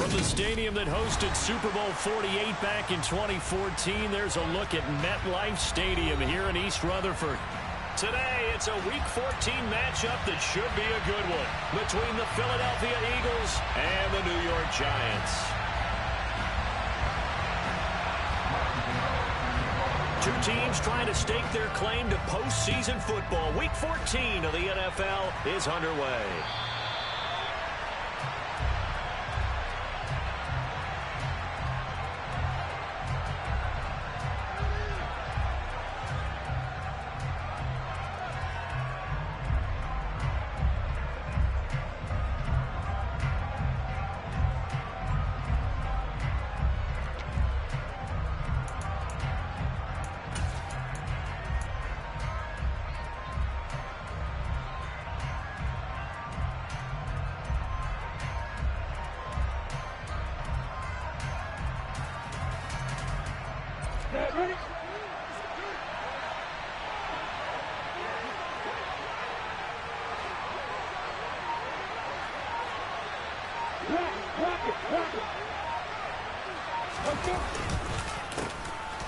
From the stadium that hosted Super Bowl 48 back in 2014, there's a look at MetLife Stadium here in East Rutherford. Today, it's a Week 14 matchup that should be a good one between the Philadelphia Eagles and the New York Giants. Two teams trying to stake their claim to postseason football. Week 14 of the NFL is underway.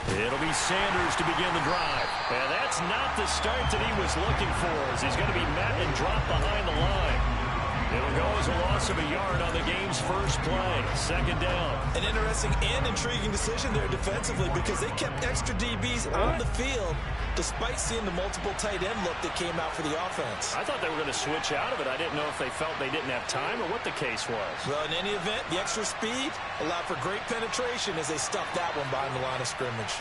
It'll be Sanders to begin the drive. And that's not the start that he was looking for, as he's going to be met and dropped behind the line. It'll go as a loss of a yard on the game's first play. Second down. An interesting and intriguing decision there defensively, because they kept extra DBs on the field despite seeing the multiple tight end look that came out for the offense. I thought they were going to switch out of it. I didn't know if they felt they didn't have time or what the case was. Well, in any event, the extra speed allowed for great penetration as they stuffed that one behind the line of scrimmage.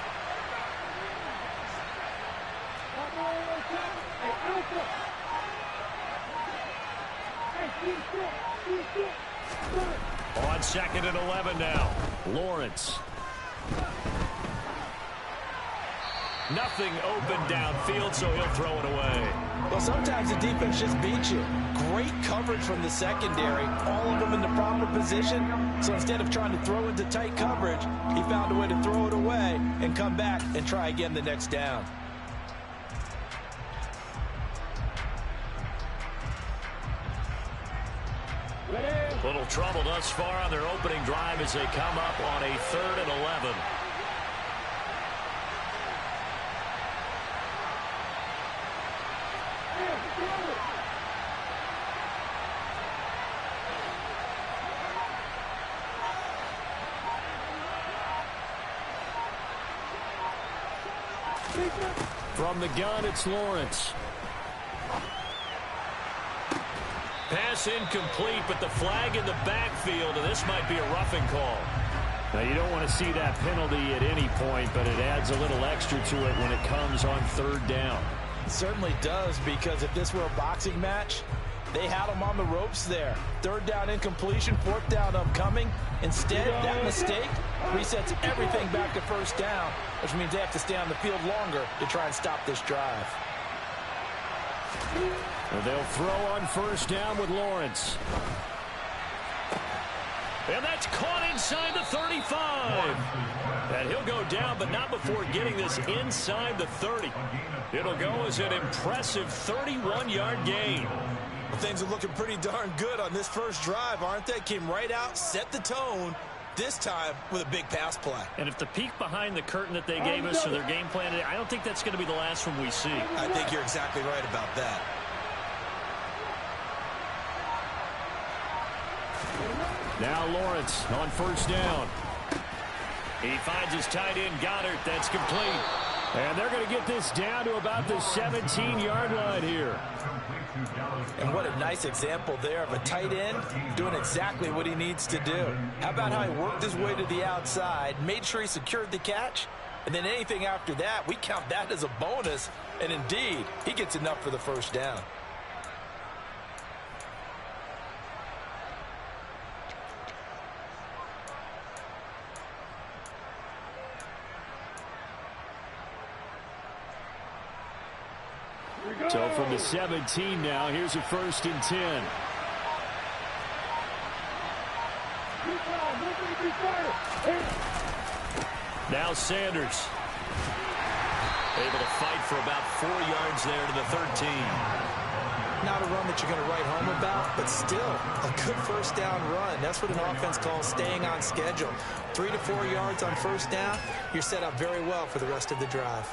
On second and 11 now. Lawrence. Nothing open downfield, so he'll throw it away. Well, sometimes the defense just beats you. Great coverage from the secondary. All of them in the proper position. So instead of trying to throw into tight coverage, he found a way to throw it away and come back and try again the next down. Little trouble thus far on their opening drive as they come up on a 3rd and 11. From the gun, it's Lawrence. Pass incomplete, but the flag in the backfield, and this might be a roughing call. Now, you don't want to see that penalty at any point, but it adds a little extra to it when it comes on 3rd down. It certainly does, because if this were a boxing match, they had him on the ropes there. 3rd down incompletion, 4th down upcoming. Instead, that mistake resets everything back to 1st down, which means they have to stay on the field longer to try and stop this drive. And they'll throw on 1st down with Lawrence. And that's caught inside the 35. And he'll go down, but not before getting this inside the 30. It'll go as an impressive 31-yard gain. Well, things are looking pretty darn good on this first drive, aren't they? Came right out, set the tone, this time with a big pass play. And if the peek behind the curtain that they gave us for their game plan today, I don't think that's going to be the last one we see. I think you're exactly right about that. Now Lawrence on 1st down. He finds his tight end, Goddard. That's complete. And they're going to get this down to about the 17-yard line here. And what a nice example there of a tight end doing exactly what he needs to do. How about how he worked his way to the outside, made sure he secured the catch, and then anything after that, we count that as a bonus. And indeed, he gets enough for the 1st down. So from the 17 now, here's a 1st and 10. Now Sanders. Able to fight for about 4 yards there to the 13. Not a run that you're going to write home about, but still a good first down run. That's what an offense calls staying on schedule. 3 to 4 yards on first down, you're set up very well for the rest of the drive.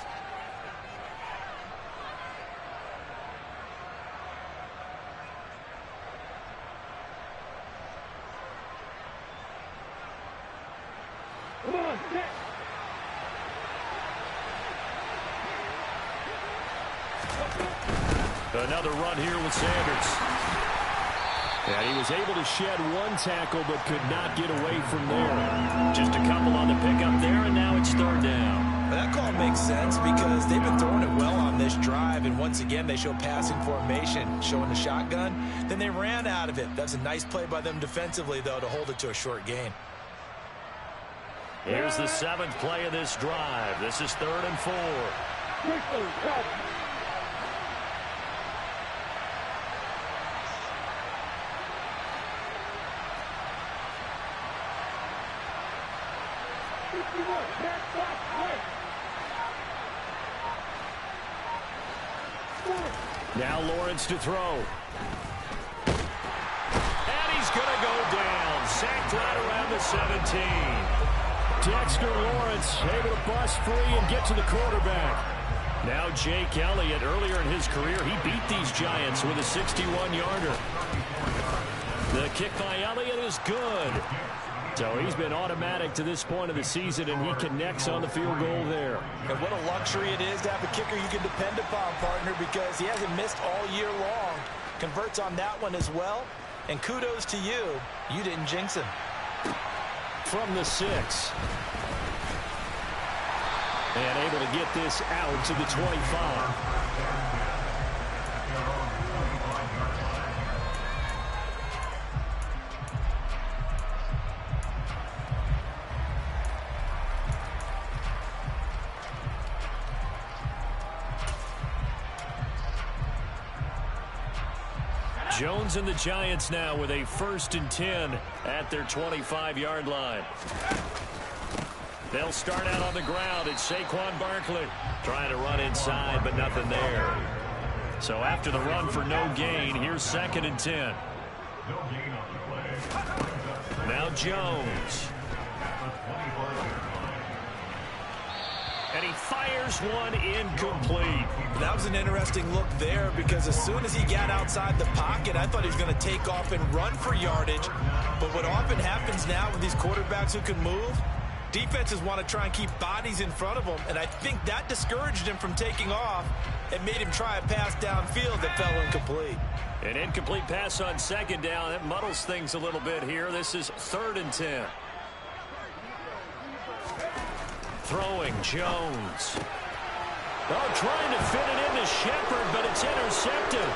Another run here with Sanders. And he was able to shed one tackle but could not get away from there. Just a couple on the pickup there, and now it's third down. Well, that call makes sense because they've been throwing it well on this drive, and once again they show passing formation, showing the shotgun. Then they ran out of it. That's a nice play by them defensively, though, to hold it to a short gain. Here's the 7th play of this drive. This is 3rd and 4. Now Lawrence to throw. And he's going to go down. Sacked right around the 17. Dexter Lawrence able to bust free and get to the quarterback. Now Jake Elliott, earlier in his career, he beat these Giants with a 61-yarder. The kick by Elliott is good. So he's been automatic to this point of the season, and he connects on the field goal there. And what a luxury it is to have a kicker you can depend upon, partner, because he hasn't missed all year long. Converts on that one as well. And kudos to you. You didn't jinx him. From the 6. And able to get this out to the 25. Jones and the Giants now with a 1st and 10 at their 25-yard line. They'll start out on the ground. It's Saquon Barkley trying to run inside, but nothing there. So after the run for no gain, here's 2nd and 10. Now Jones. And he fires one incomplete. That was an interesting look there because as soon as he got outside the pocket, I thought he was going to take off and run for yardage. But what often happens now with these quarterbacks who can move, defenses want to try and keep bodies in front of them, and I think that discouraged him from taking off and made him try a pass downfield that fell incomplete. An incomplete pass on 2nd down. That muddles things a little bit here. This is 3rd and 10. Throwing Jones. Oh, trying to fit it into Shepard, but it's intercepted.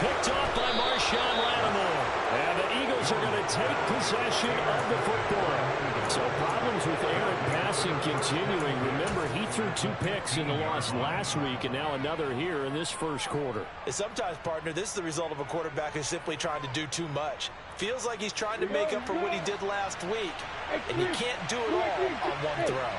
Picked off by Marshawn Lattimore. And the Eagles are going to take possession of the football. So problems with errant passing continuing. Remember, he threw 2 picks in the loss last week, and now another here in this first quarter. And sometimes, partner, this is the result of a quarterback who's simply trying to do too much. Feels like he's trying to make up for what he did last week. And you can't do it all on one throw.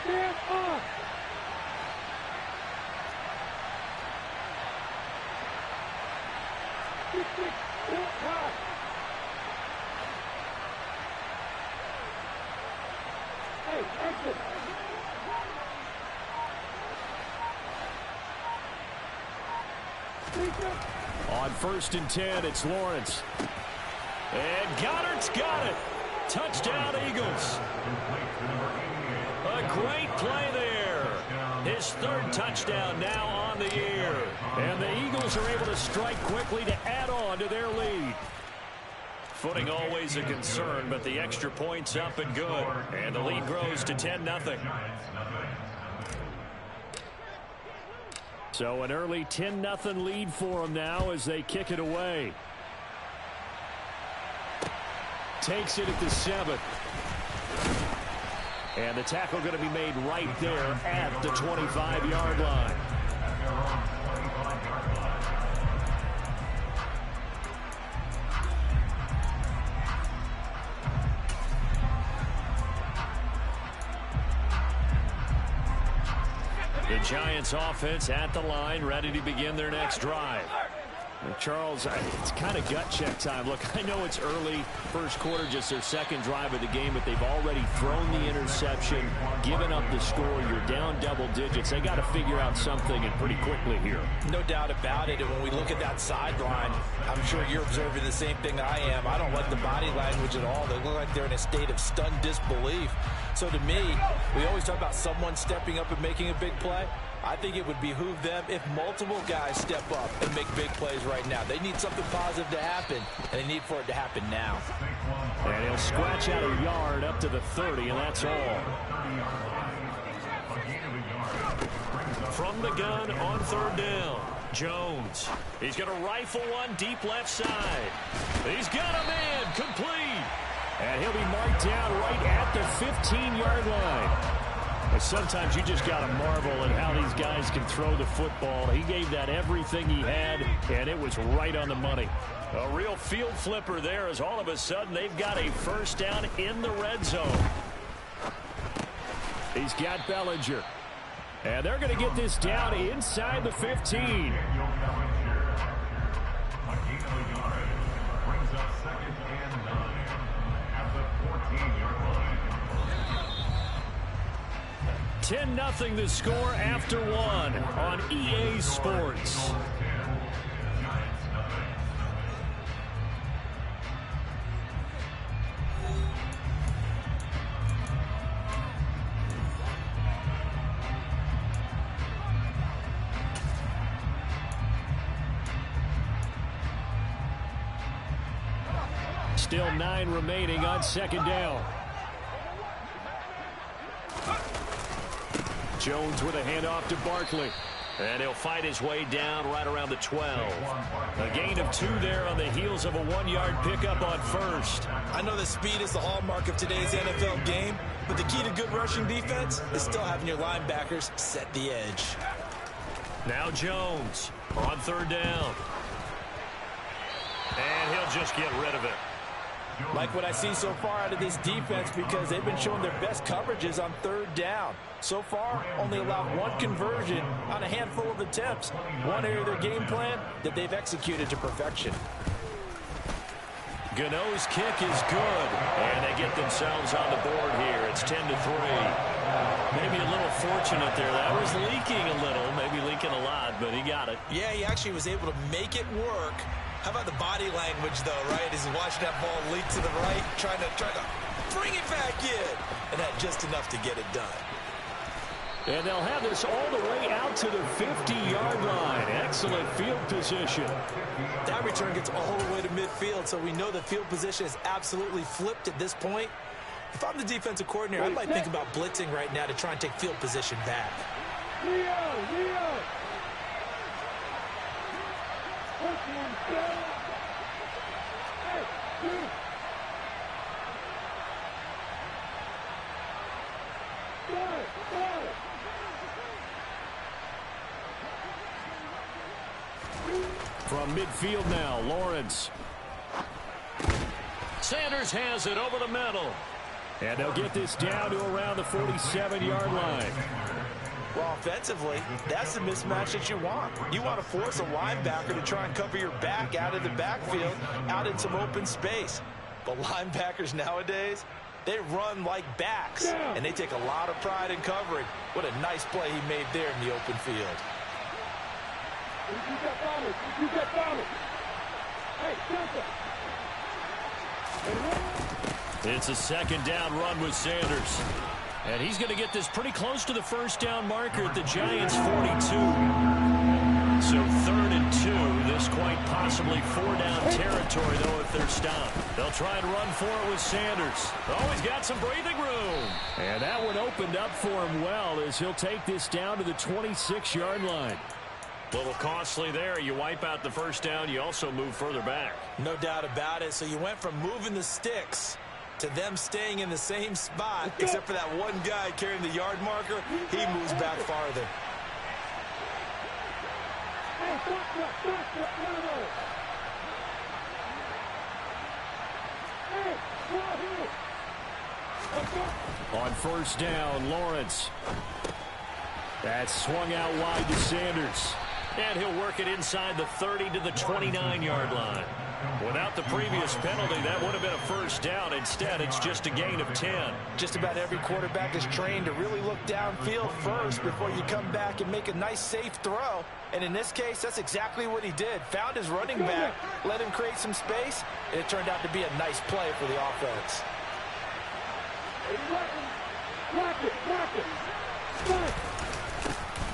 On 1st and 10, it's Lawrence. And Goddard's got it. Touchdown, Eagles. A great play there. His 3rd touchdown now on the year. And the Eagles are able to strike quickly to add on to their lead. Footing always a concern, but the extra point's up and good. And the lead grows to 10-0. So an early 10-0 lead for them now as they kick it away. Takes it at the 7. And the tackle going to be made right there at the 25-yard line. The Giants offense at the line, ready to begin their next drive. Charles, it's kind of gut check time. Look, I know it's early, first quarter, just their second drive of the game, but they've already thrown the interception, given up the score. You're down double digits. They got to figure out something, and pretty quickly here. No doubt about it. And when we look at that sideline, I'm sure you're observing the same thing I am. I don't like the body language at all. They look like they're in a state of stunned disbelief. So to me, we always talk about someone stepping up and making a big play. I think it would behoove them if multiple guys step up and make big plays right now. They need something positive to happen, and they need for it to happen now. And he'll scratch out a yard up to the 30, and that's all. From the gun on third down, Jones. He's going to rifle one deep left side. He's got a man complete. And he'll be marked down right at the 15-yard line. But sometimes you just got to marvel at how these guys can throw the football. He gave that everything he had, and it was right on the money. A real field flipper there, as all of a sudden they've got a first down in the red zone. He's got Bellinger. And they're going to get this down inside the 15. 10-0 the score after one on EA Sports. Still 9 remaining on second down. Jones with a handoff to Barkley. And he'll fight his way down right around the 12. A gain of 2 there on the heels of a 1-yard pickup on first. I know that speed is the hallmark of today's NFL game, but the key to good rushing defense is still having your linebackers set the edge. Now Jones on third down. And he'll just get rid of it. Like what I see so far out of this defense, because they've been showing their best coverages on third down. So far, only allowed 1 conversion on a handful of attempts. One area of their game plan that they've executed to perfection. Gano's kick is good, and they get themselves on the board here. It's 10-3. Maybe a little fortunate there. That was leaking a little, maybe leaking a lot, but he got it. Yeah, he actually was able to make it work. How about the body language, though, right? As he's watching that ball leak to the right, trying to bring it back in. And that just enough to get it done. And they'll have this all the way out to the 50-yard line. Excellent field position. That return gets all the way to midfield, so we know the field position is absolutely flipped at this point. If I'm the defensive coordinator, I might think about blitzing right now to try and take field position back. Leo. From midfield now, Lawrence. Sanders has it over the middle. And they'll get this down to around the 47-yard line. Well, offensively, that's the mismatch that you want. You want to force a linebacker to try and cover your back out of the backfield, out in some open space. But linebackers nowadays, they run like backs, and they take a lot of pride in covering. What a nice play he made there in the open field. It's a second down run with Sanders. And he's going to get this pretty close to the first down marker at the Giants' 42. So 3rd and 2. This quite possibly 4-down territory, though, if they're stopped. They'll try and run for it with Sanders. Oh, he's got some breathing room. And that one opened up for him well as he'll take this down to the 26-yard line. A little costly there. You wipe out the first down. You also move further back. No doubt about it. So you went from moving the sticks to them staying in the same spot, except for that one guy carrying the yard marker. He moves back farther. On first down, Lawrence. That's swung out wide to Sanders. And he'll work it inside the 30 to the 29-yard line. Without the previous penalty, that would have been a first down. Instead, it's just a gain of 10. Just about every quarterback is trained to really look downfield first before you come back and make a nice, safe throw. And in this case, that's exactly what he did. Found his running back, let him create some space, and it turned out to be a nice play for the offense.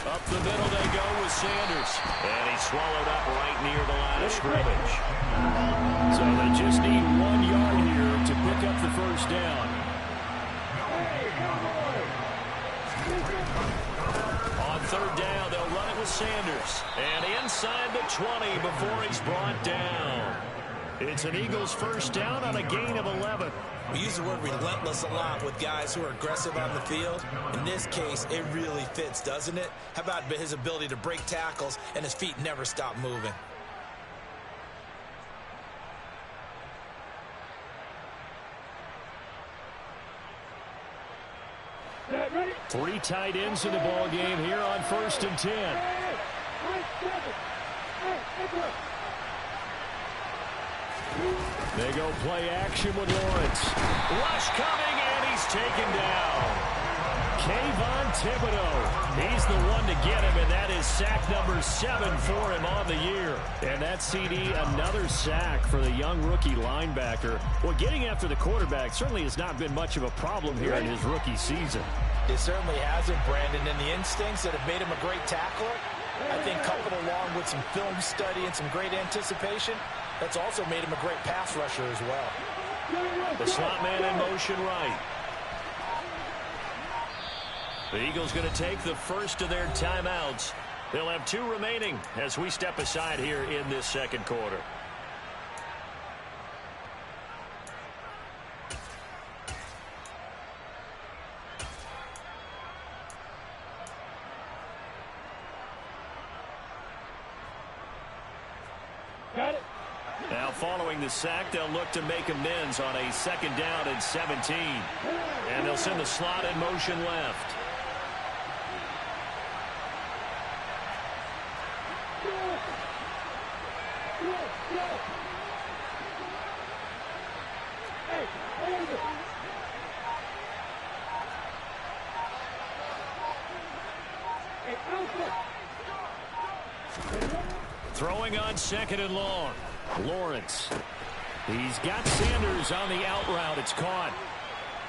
Up the middle they go with Sanders. And he's swallowed up right near the line of scrimmage. So they just need 1 yard here to pick up the first down. On third down, they'll run it with Sanders. And inside the 20 before he's brought down. It's an Eagles first down on a gain of 11. We use the word relentless a lot with guys who are aggressive on the field. In this case, it really fits, doesn't it? How about his ability to break tackles and his feet never stop moving? Three tight ends in the ball game here on 1st and 10. They go play action with Lawrence. Rush coming, and he's taken down. Kayvon Thibodeaux. He's the one to get him, and that is sack number 7 for him on the year. And that CD, another sack for the young rookie linebacker. Well, getting after the quarterback certainly has not been much of a problem here in his rookie season. It certainly hasn't, Brandon, and the instincts that have made him a great tackler, I think coupled along with some film study and some great anticipation, that's also made him a great pass rusher as well. The slot man in motion right. The Eagles going to take the first of their timeouts. They'll have 2 remaining as we step aside here in this second quarter. Now following the sack, they'll look to make amends on a 2nd down and 17. And they'll send the slot in motion left. Throwing on 2nd and long. Lawrence. He's got Sanders on the out route. It's caught.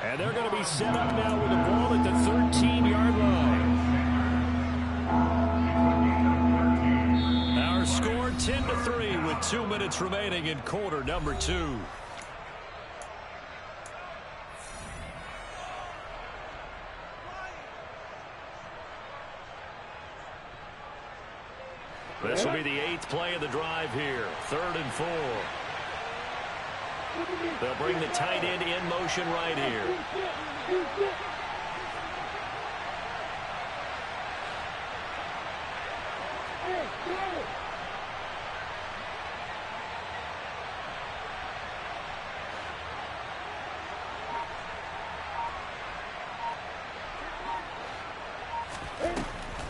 And they're going to be set up now with the ball at the 13-yard line. Our score 10-3 with 2 minutes remaining in quarter number 2. This will be the 8th play of the drive here. 3rd and 4. They'll bring the tight end in motion right here.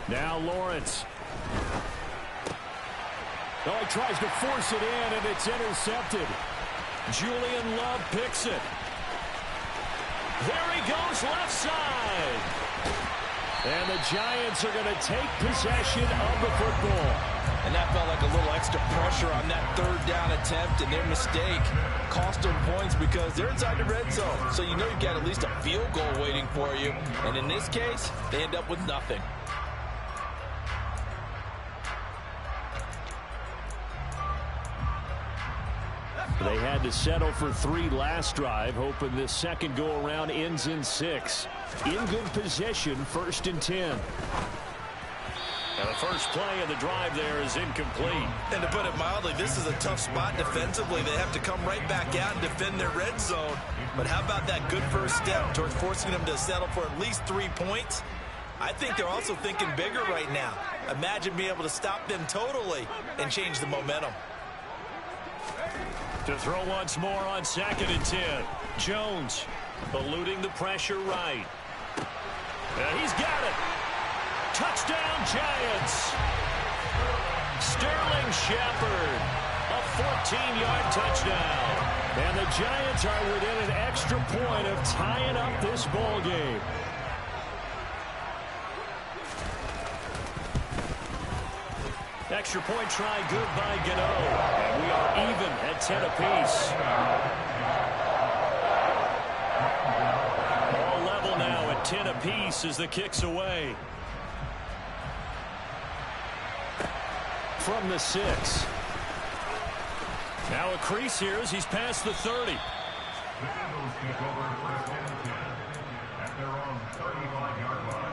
Now Lawrence. Oh, he tries to force it in, and it's intercepted. Julian Love picks it. There he goes, left side. And the Giants are going to take possession of the football. And that felt like a little extra pressure on that 3rd down attempt, and their mistake cost them points because they're inside the red zone. So you know you've got at least a field goal waiting for you. And in this case, they end up with nothing. They had to settle for 3 last drive, hoping this second go-around ends in 6. In good position, 1st and 10. And the first play of the drive there is incomplete. And to put it mildly, this is a tough spot defensively. They have to come right back out and defend their red zone. But how about that good first step towards forcing them to settle for at least 3 points? I think they're also thinking bigger right now. Imagine being able to stop them totally and change the momentum. To throw once more on 2nd and 10. Jones eluding the pressure right. And he's got it. Touchdown, Giants. Sterling Shepard, a 14-yard touchdown. And the Giants are within an extra point of tying up this ball game. Extra point try good by Gano. And we are even at 10 apiece. All level now at 10 apiece as the kick's away. From the 6. Now a crease here as he's past the 30. The Eagles kick over first and 10 at their own 35-yard line.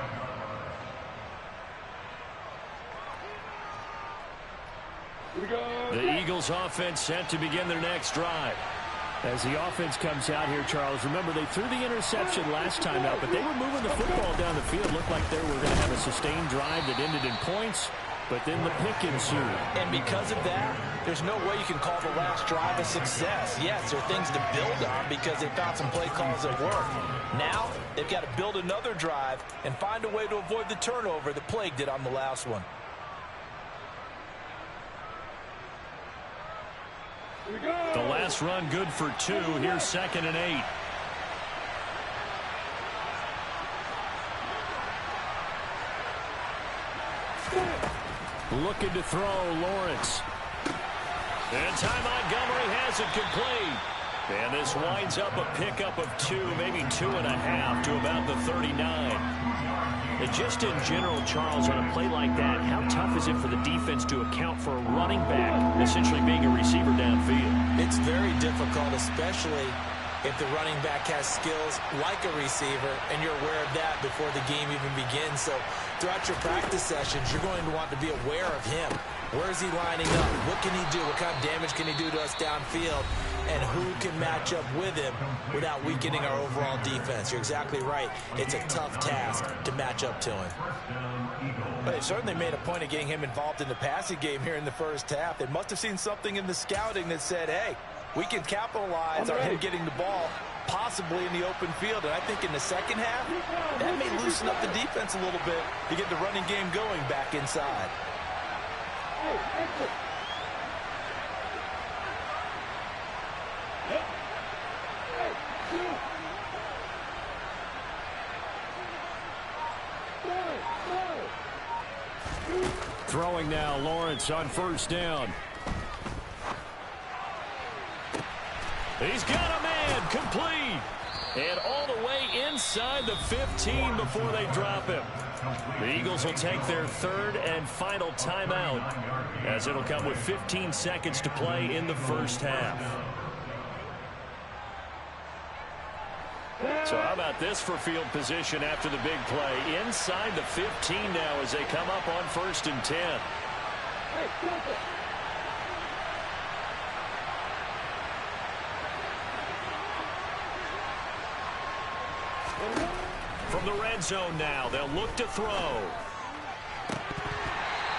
The Eagles offense set to begin their next drive. As the offense comes out here, Charles, remember they threw the interception last time out, but they were moving the football down the field. Looked like they were going to have a sustained drive that ended in points, but then the pick ensued. And because of that, there's no way you can call the last drive a success. Yes, there are things to build on because they found some play calls that work. Now, they've got to build another drive and find a way to avoid the turnover that plagued it on the last one. The last run good for 2. Here's 2nd and 8. Looking to throw, Lawrence. And Ty Montgomery has it complete. And this winds up a pickup of 2, maybe 2.5 to about the 39. And just in general, Charles, on a play like that, how tough is it for the defense to account for a running back essentially being a receiver downfield? It's very difficult, especially if the running back has skills like a receiver, and you're aware of that before the game even begins. So throughout your practice sessions, you're going to want to be aware of him. Where is he lining up? What can he do? What kind of damage can he do to us downfield? And who can match up with him without weakening our overall defense? You're exactly right. It's a tough task to match up to him. But they certainly made a point of getting him involved in the passing game here in the first half. They must have seen something in the scouting that said, hey, we can capitalize on him getting the ball possibly in the open field. And I think in the second half, that may loosen up the defense a little bit to get the running game going back inside. Throwing now, Lawrence on first down. He's got a man, complete. And all the way inside the 15 before they drop him. The Eagles will take their 3rd and final timeout, as it'll come with 15 seconds to play in the first half. So how about this for field position after the big play? Inside the 15 now as they come up on 1st and 10. From the red zone now, they'll look to throw.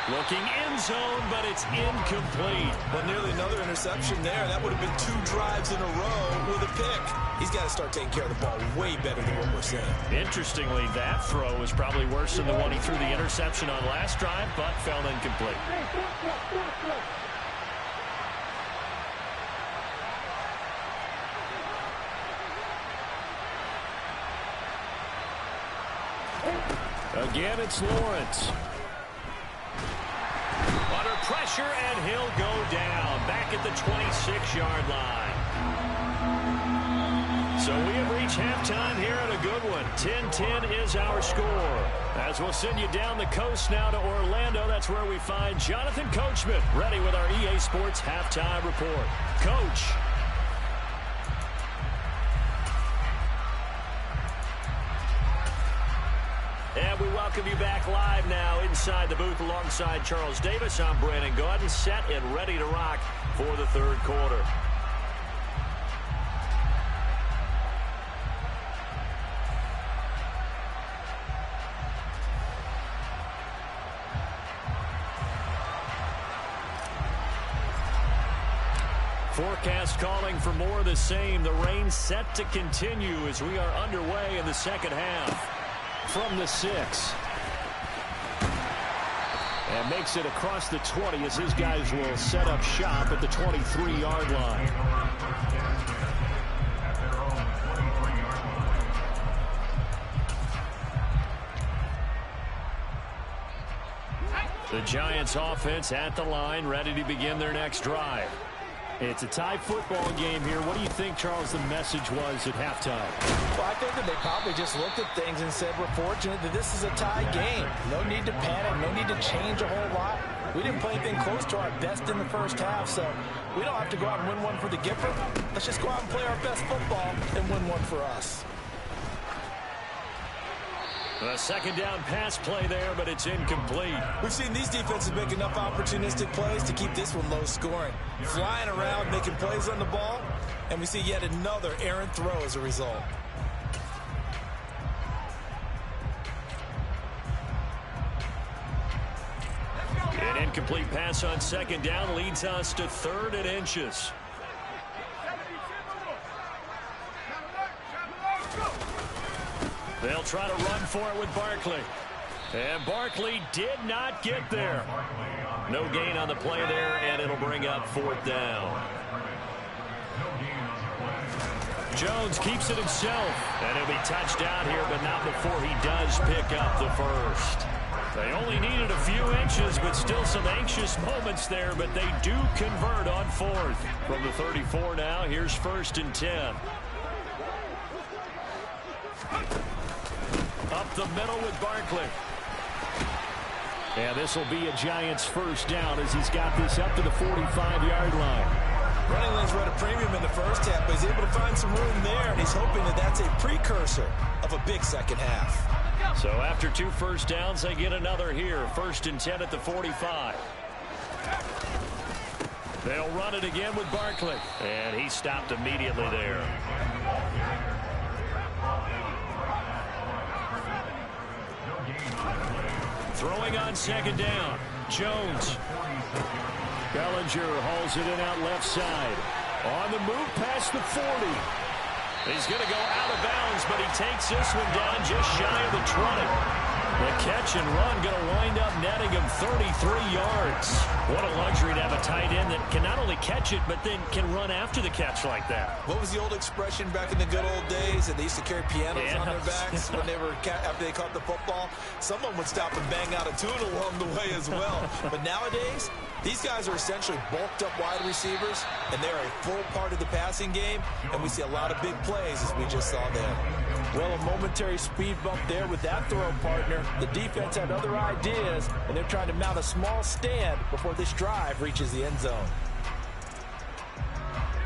Looking end zone, but it's incomplete. Well, nearly another interception there. That would have been 2 drives in a row with a pick. He's got to start taking care of the ball way better than what we're saying. Interestingly, that throw was probably worse than the one he threw the interception on last drive, but fell incomplete. Again, it's Lawrence. Under pressure, and he'll go down. Back at the 26-yard line. So we have reached halftime here at a good one. 10-10 is our score. As we'll send you down the coast now to Orlando, that's where we find Jonathan Coachman, ready with our EA Sports Halftime Report. Coach. And we welcome you back live now inside the booth alongside Charles Davis. I'm Brandon Gaudin, set and ready to rock for the 3rd quarter. Forecast calling for more of the same. The rain set to continue as we are underway in the second half. From the 6. And makes it across the 20 as his guys will set up shop at the 23-yard line. The Giants offense at the line, ready to begin their next drive. It's a tie football game here. What do you think, Charles, the message was at halftime? Well, I think that they probably just looked at things and said, we're fortunate that this is a tie game. No need to panic. No need to change a whole lot. We didn't play anything close to our best in the first half, so we don't have to go out and win one for the Gipper. Let's just go out and play our best football and win one for us. A second down pass play there, but it's incomplete. We've seen these defenses make enough opportunistic plays to keep this one low scoring. Flying around, making plays on the ball, and we see yet another errant throw as a result. An incomplete pass on second down leads us to 3rd and inches. They'll try to run for it with Barkley. And Barkley did not get there. No gain on the play there, and it'll bring up 4th down. Jones keeps it himself. And he'll be touched down here, but not before he does pick up the first. They only needed a few inches, but still some anxious moments there, but they do convert on 4th. From the 34 now, here's 1st and 10. Up the middle with Barkley. And this will be a Giants first down as he's got this up to the 45-yard line. Running lanes were at a premium in the first half, but he's able to find some room there, and he's hoping that that's a precursor of a big second half. So after 2 first downs, they get another here. 1st and 10 at the 45. They'll run it again with Barkley. And he stopped immediately there. Throwing on second down. Jones. Bellinger hauls it in out left side. On the move past the 40. He's going to go out of bounds, but he takes this one down just shy of the 20. The catch and run going to wind up netting him 33 yards. What a luxury to have a tight end that can not only catch it, but then can run after the catch like that. What was the old expression back in the good old days that they used to carry pianos on their backs when they were after they caught the football? Someone would stop and bang out a tune along the way as well. But nowadays, these guys are essentially bulked up wide receivers, and they're a full part of the passing game, and we see a lot of big plays as we just saw there. Well, a momentary speed bump there with that throw, partner. The defense had other ideas, and they're trying to mount a small stand before this drive reaches the end zone.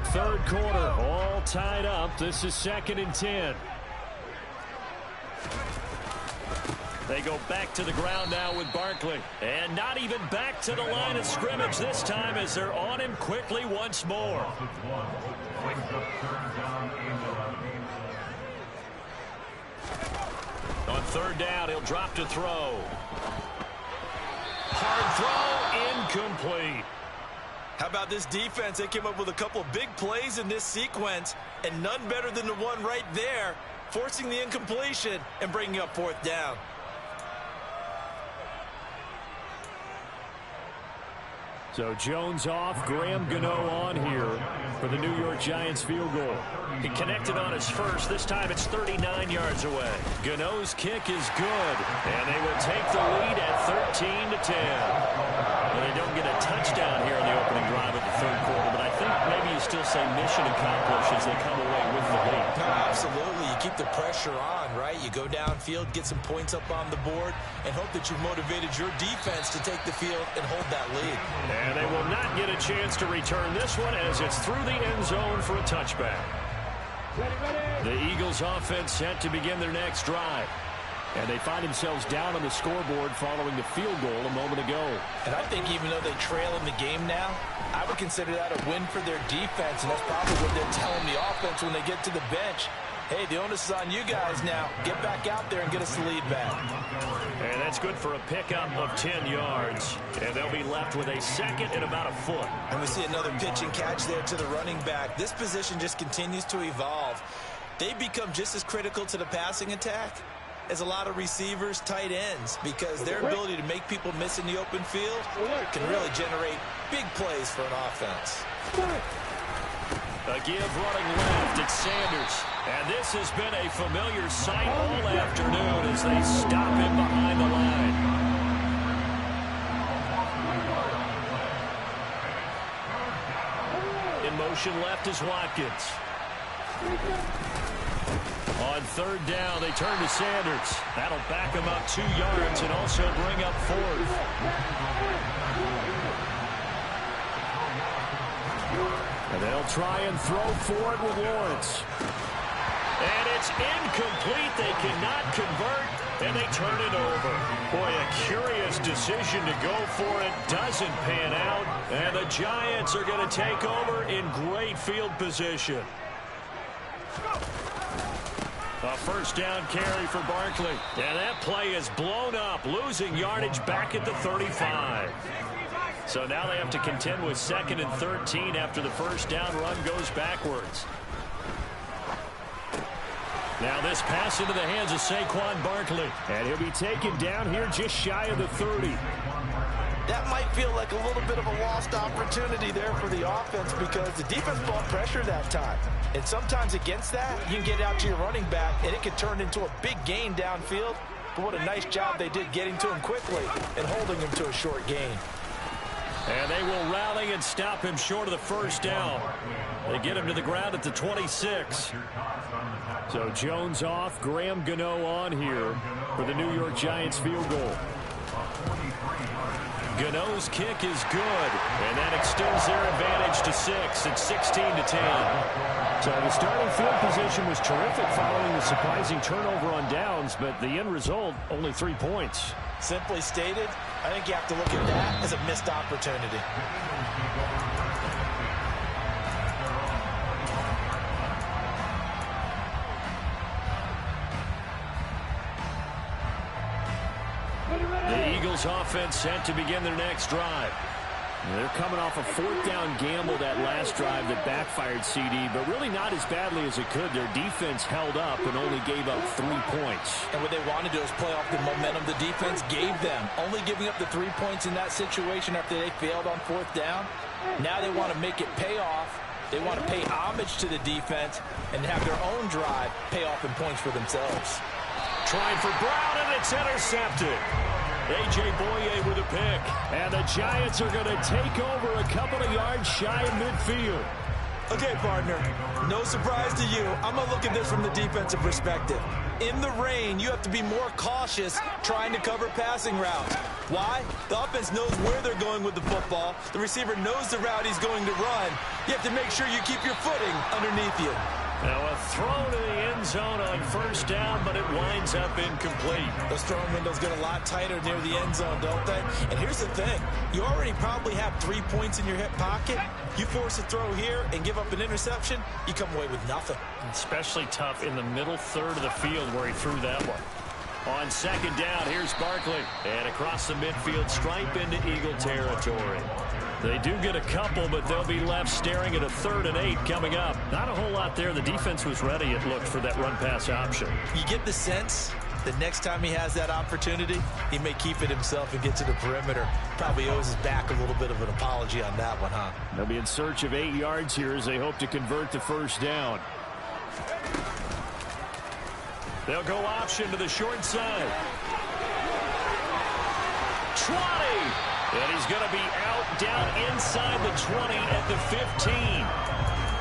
3rd quarter, all tied up. This is 2nd and 10. They go back to the ground now with Barkley. And not even back to the line of scrimmage this time as they're on him quickly once more. On 3rd down, he'll drop to throw. Hard throw, incomplete. How about this defense? They came up with a couple of big plays in this sequence, and none better than the one right there, forcing the incompletion and bringing up 4th down. So Jones off, Graham Gano on here for the New York Giants field goal. He connected on his first. This time it's 39 yards away. Gano's kick is good, and they will take the lead at 13-10. Well, they don't get a touchdown here in the opening drive of the 3rd quarter, but I think maybe you still say mission accomplished as they come away with the lead. No, absolutely. You keep the pressure on, right? You go downfield, get some points up on the board, and hope that you've motivated your defense to take the field and hold that lead. And they will not get a chance to return this one as it's through the end zone for a touchback. The Eagles offense set to begin their next drive. And they find themselves down on the scoreboard following the field goal a moment ago. And I think even though they trail in the game now, I would consider that a win for their defense, and that's probably what they're telling the offense when they get to the bench. Hey, the onus is on you guys now. Get back out there and get us the lead back. And that's good for a pickup of 10 yards. And they'll be left with a 2nd and about a foot. And we see another pitch and catch there to the running back. This position just continues to evolve. They become just as critical to the passing attack is a lot of receivers, tight ends, because their ability to make people miss in the open field can really generate big plays for an offense. A give running left, it's Sanders. And this has been a familiar sight all afternoon as they stop him behind the line. In motion left is Watkins. On third down, they turn to Sanders. That'll back him up 2 yards and also bring up 4th. And they'll try and throw for it with Lawrence. And it's incomplete. They cannot convert, and they turn it over. Boy, a curious decision to go for it. Doesn't pan out, and the Giants are going to take over in great field position. A first down carry for Barkley. And that play is blown up, losing yardage back at the 35. So now they have to contend with 2nd and 13 after the first down run goes backwards. Now this pass into the hands of Saquon Barkley. And he'll be taken down here just shy of the 30. That might feel like a little bit of a lost opportunity there for the offense because the defense brought pressure that time. And sometimes against that, you can get out to your running back, and it can turn into a big gain downfield. But what a nice job they did getting to him quickly and holding him to a short gain. And they will rally and stop him short of the first down. They get him to the ground at the 26. So Jones off, Graham Gano on here for the New York Giants field goal. Gano's kick is good, and that extends their advantage to 6. It's 16-10. So the starting field position was terrific following the surprising turnover on downs, but the end result, only 3 points. Simply stated, I think you have to look at that as a missed opportunity. The Eagles offense set to begin their next drive. They're coming off a 4th down gamble that last drive that backfired CD, but really not as badly as it could. Their defense held up and only gave up 3 points. And what they want to do is play off the momentum the defense gave them. Only giving up the 3 points in that situation after they failed on 4th down. Now they want to make it pay off. They want to pay homage to the defense and have their own drive pay off in points for themselves. Trying for Brown, and it's intercepted. A.J. Boye with a pick. And the Giants are going to take over a couple of yards shy of midfield. Okay, partner, no surprise to you. I'm going to look at this from the defensive perspective. In the rain, you have to be more cautious trying to cover passing routes. Why? The offense knows where they're going with the football. The receiver knows the route he's going to run. You have to make sure you keep your footing underneath you. Now a throw to the end zone on first down, but it winds up incomplete. Those throwing windows get a lot tighter near the end zone, don't they? And here's the thing. You already probably have 3 points in your hip pocket. You force a throw here and give up an interception, you come away with nothing. Especially tough in the middle third of the field where he threw that one. On second down, here's Barkley. And across the midfield stripe into Eagle territory. They do get a couple, but they'll be left staring at a 3rd and 8 coming up. Not a whole lot there. The defense was ready, it looked, for that run-pass option. You get the sense that next time he has that opportunity, he may keep it himself and get to the perimeter. Probably owes his back a little bit of an apology on that one, huh? They'll be in search of 8 yards here as they hope to convert the first down. They'll go option to the short side. 20! And he's going to be out down inside the 20 at the 15.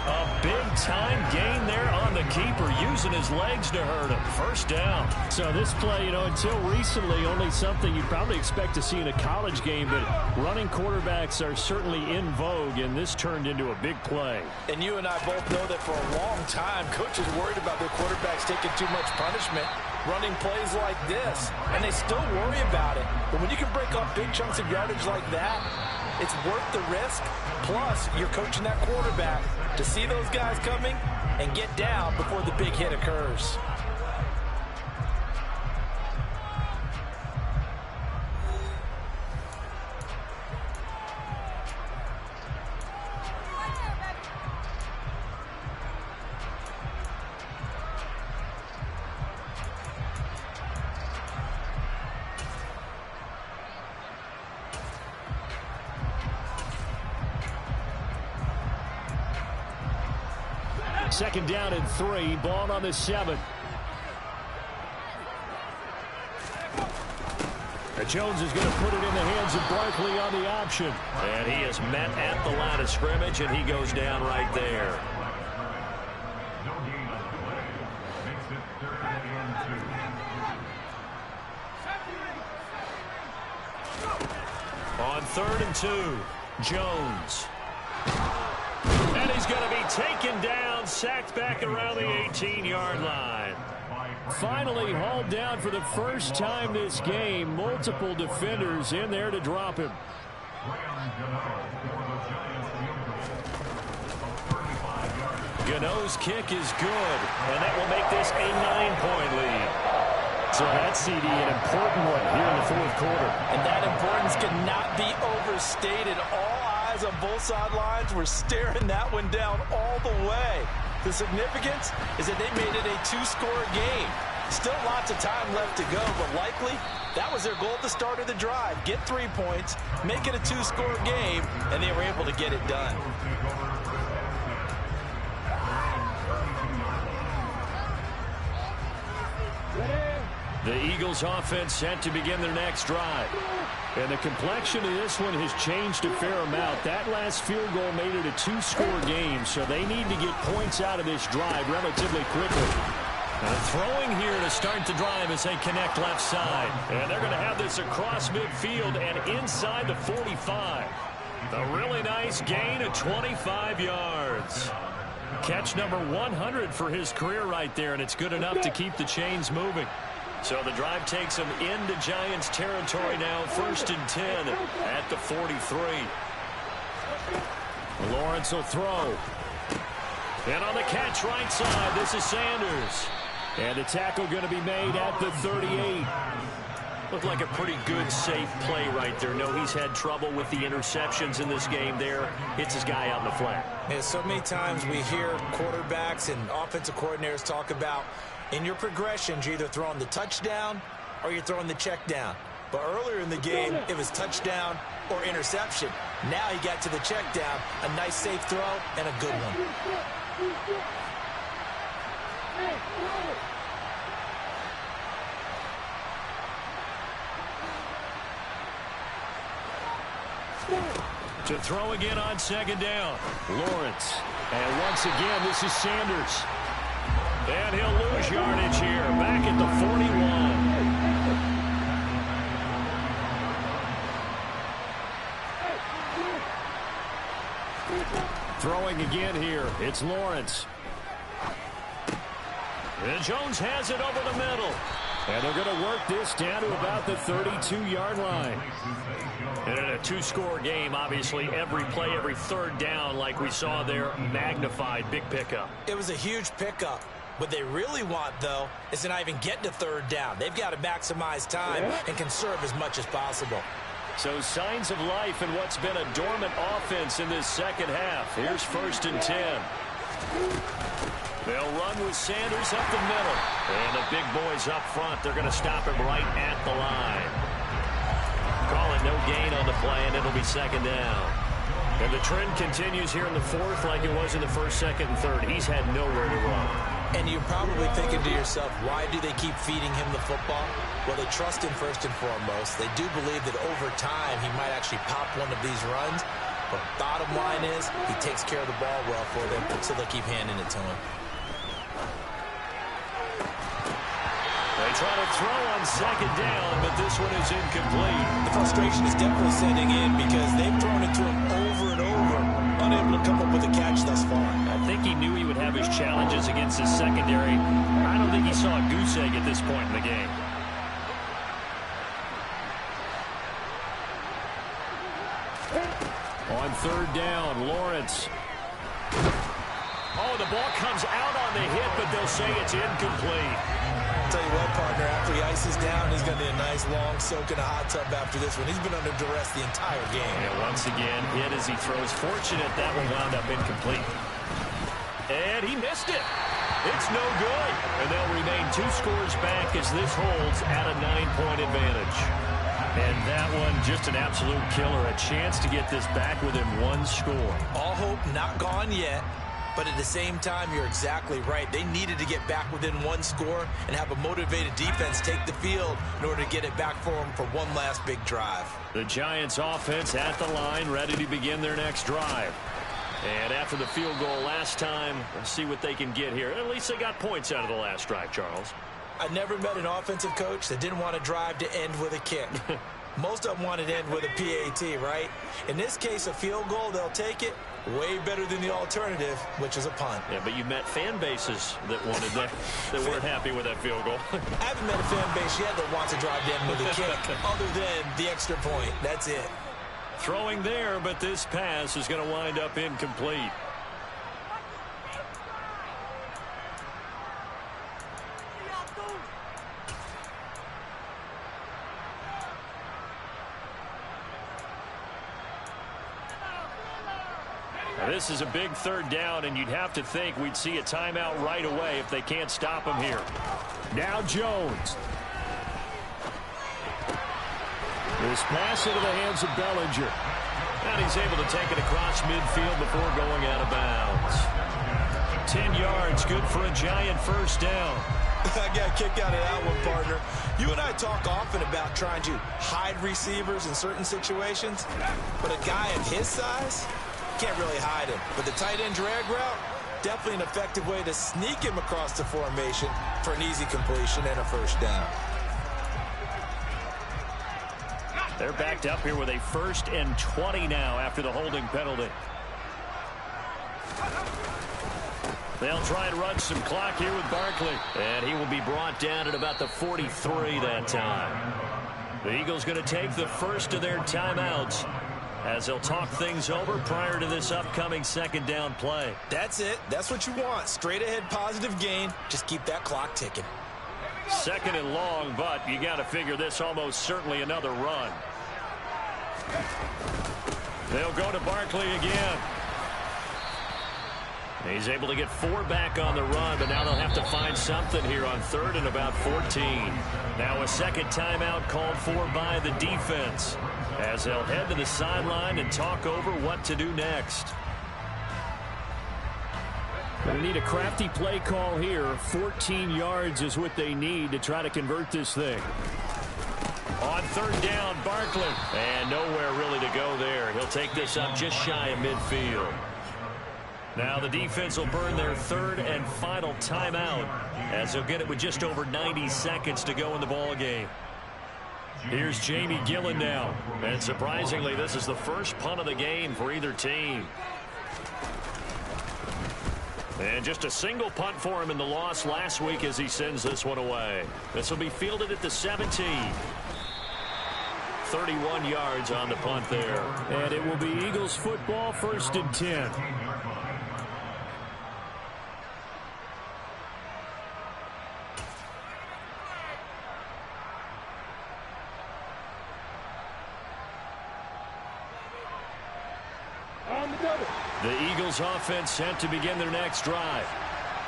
A big-time gain there on the keeper, using his legs to hurt him. First down. So this play, until recently, only something you'd probably expect to see in a college game, but running quarterbacks are certainly in vogue, and this turned into a big play. And you and I both know that for a long time, coaches worried about their quarterbacks taking too much punishment, running plays like this, and they still worry about it. But when you can break off big chunks of yardage like that, it's worth the risk. Plus, you're coaching that quarterback to see those guys coming and get down before the big hit occurs. Second down and 3. Ball on the 7. Jones is going to put it in the hands of Barkley on the option. And he is met at the line of scrimmage, and he goes down right there. On 3rd and 2, Jones. And he's going to be taken down, sacked back around the 18-yard line. Finally hauled down for the first time this game. Multiple defenders in there to drop him. Gano's kick is good, and that will make this a 9-point lead. So that's, CD, an important one here in the fourth quarter. And that importance cannot be overstated. All eyes on both sidelines were staring that one down all the way. The significance is that they made it a 2-score game. Still lots of time left to go, but likely that was their goal at the start of the drive. Get 3 points, make it a 2-score game, and they were able to get it done. The Eagles offense set to begin their next drive. And the complexion of this one has changed a fair amount. That last field goal made it a 2-score game, so they need to get points out of this drive relatively quickly. And throwing here to start the drive as they connect left side. And they're going to have this across midfield and inside the 45. A really nice gain of 25 yards. Catch number 100 for his career right there, and it's good enough to keep the chains moving. So the drive takes them into Giants territory now, 1st and 10 at the 43. Lawrence will throw. And on the catch right side, this is Sanders. And the tackle going to be made at the 38. Looked like a pretty good, safe play right there. No, he's had trouble with the interceptions in this game there. Hits his guy out in the flat. And so many times we hear quarterbacks and offensive coordinators talk about in your progressions, you're either throwing the touchdown or you're throwing the check down. But earlier in the game, it was touchdown or interception. Now he got to the check down, a nice safe throw, and a good one. To throw again on 2nd down. Lawrence. And once again, this is Sanders. And he'll lose yardage here. Back at the 41. Throwing again here. It's Lawrence. And Jones has it over the middle. And they're going to work this down to about the 32-yard line. And in a 2-score game, obviously, every play, every 3rd down, like we saw there, magnified. Big pickup. It was a huge pickup. What they really want, though, is to not even get to 3rd down. They've got to maximize time and conserve as much as possible. So signs of life in what's been a dormant offense in this second half. Here's 1st and 10. They'll run with Sanders up the middle. And the big boys up front, they're going to stop him right at the line. Call it no gain on the play, and it'll be 2nd down. And the trend continues here in the 4th like it was in the 1st, 2nd, and 3rd. He's had nowhere to run. And you're probably thinking to yourself, why do they keep feeding him the football? Well, they trust him first and foremost. They do believe that over time he might actually pop one of these runs. But bottom line is he takes care of the ball well for them, so they'll keep handing it to him. They try to throw on 2nd down, but this one is incomplete. The frustration is definitely setting in because they've thrown it to him over and over, unable to come up with a catch thus far. I think he knew he would have his challenges against his secondary. I don't think he saw a goose egg at this point in the game. On 3rd down, Lawrence. Oh, the ball comes out on the hit, but they'll say it's incomplete. Tell you what, partner, after he ices down, he's going to be a nice long soak in a hot tub after this one. He's been under duress the entire game. And once again, hit as he throws. Fortunate that one wound up incomplete. And he missed it. It's no good. And they'll remain 2 scores back as this holds at a 9-point advantage. And that one just an absolute killer. A chance to get this back within 1 score. All hope not gone yet. But at the same time, you're exactly right. They needed to get back within one score and have a motivated defense take the field in order to get it back for them for one last big drive. The Giants offense at the line, ready to begin their next drive. And after the field goal last time, we'll see what they can get here. At least they got points out of the last drive, Charles. I never met an offensive coach that didn't want to drive to end with a kick. Most of them wanted to end with a PAT, right? In this case, a field goal, they'll take it. Way better than the alternative, which is a punt. Yeah, but you met fan bases that wanted that weren't happy with that field goal. I haven't met a fan base yet that wants to drive to end with a kick other than the extra point. That's it. Throwing there, but this pass is going to wind up incomplete. Now, this is a big third down, and you'd have to think we'd see a timeout right away if they can't stop him here. Now Jones. This pass into the hands of Bellinger. And he's able to take it across midfield before going out of bounds. 10 yards, good for a Giant first down. I got a kick out of that one, partner. You and I talk often about trying to hide receivers in certain situations, but a guy of his size can't really hide him. But the tight end drag route, definitely an effective way to sneak him across the formation for an easy completion and a first down. They're backed up here with a 1st and 20 now after the holding penalty. They'll try and run some clock here with Barkley. And he will be brought down at about the 43 that time. The Eagles going to take the first of their timeouts as they'll talk things over prior to this upcoming second down play. That's it. That's what you want. Straight ahead positive gain. Just keep that clock ticking. 2nd and long, but you got to figure this almost certainly another run. They'll go to Barkley again. He's able to get 4 back on the run, but now they'll have to find something here on 3rd and about 14. Now a second timeout called for by the defense as they'll head to the sideline and talk over what to do next. They need a crafty play call here. 14 yards is what they need to try to convert this thing. On 3rd down, Barkley. And nowhere really to go there. He'll take this up just shy of midfield. Now the defense will burn their 3rd and final timeout as they'll get it with just over 90 seconds to go in the ball game. Here's Jamie Gillen now. And surprisingly, this is the first punt of the game for either team. And just a single punt for him in the loss last week as he sends this one away. This will be fielded at the 17. 31 yards on the punt there. And it will be Eagles football, 1st and 10. The Eagles offense sent to begin their next drive.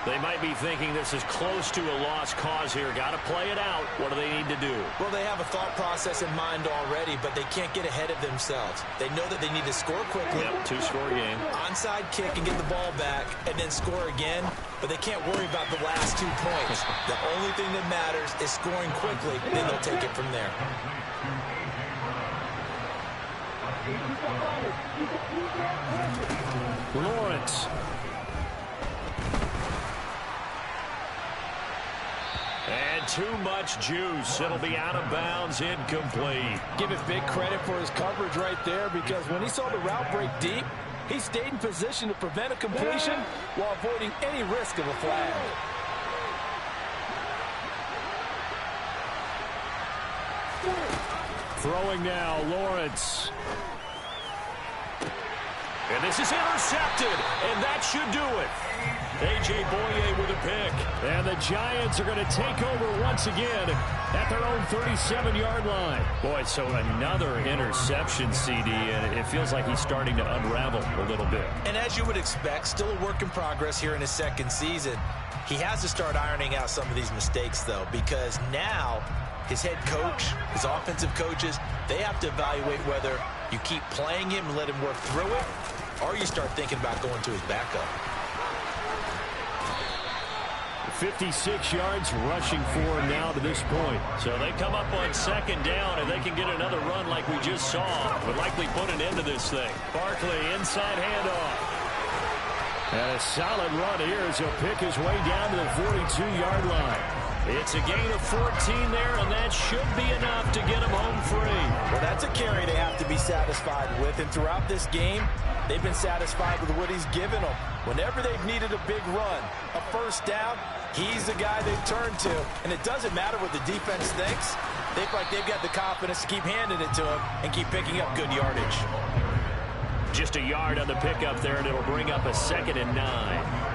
They might be thinking this is close to a lost cause here. Got to play it out. What do they need to do? Well, they have a thought process in mind already, but they can't get ahead of themselves. They know that they need to score quickly. Yep, 2-score game. Onside kick and get the ball back and then score again, but they can't worry about the last 2 points. The only thing that matters is scoring quickly, then they'll take it from there. Lawrence. And too much juice. It'll be out of bounds, incomplete. Give it big credit for his coverage right there, because when he saw the route break deep, he stayed in position to prevent a completion while avoiding any risk of a flag. Throwing now, Lawrence. And this is intercepted, and that should do it. A.J. Boye with a pick. And the Giants are going to take over once again at their own 37-yard line. Boy, so another interception, CD, and it feels like he's starting to unravel a little bit. And as you would expect, still a work in progress here in his 2nd season. He has to start ironing out some of these mistakes, though, because now his head coach, his offensive coaches, they have to evaluate whether you keep playing him and let him work through it, or you start thinking about going to his backup. 56 yards rushing for him now to this point. So they come up on second down, and they can get another run like we just saw. Would likely put an end to this thing. Barkley inside handoff. And a solid run here as he'll pick his way down to the 42-yard line. It's a gain of 14 there, and that should be enough to get him home free. Well, that's a carry they have to be satisfied with, and throughout this game, they've been satisfied with what he's given them. Whenever they've needed a big run, a first down, he's the guy they've turned to. And it doesn't matter what the defense thinks. They feel like they've got the confidence to keep handing it to him and keep picking up good yardage. Just a yard on the pickup there, and it'll bring up a 2nd and 9.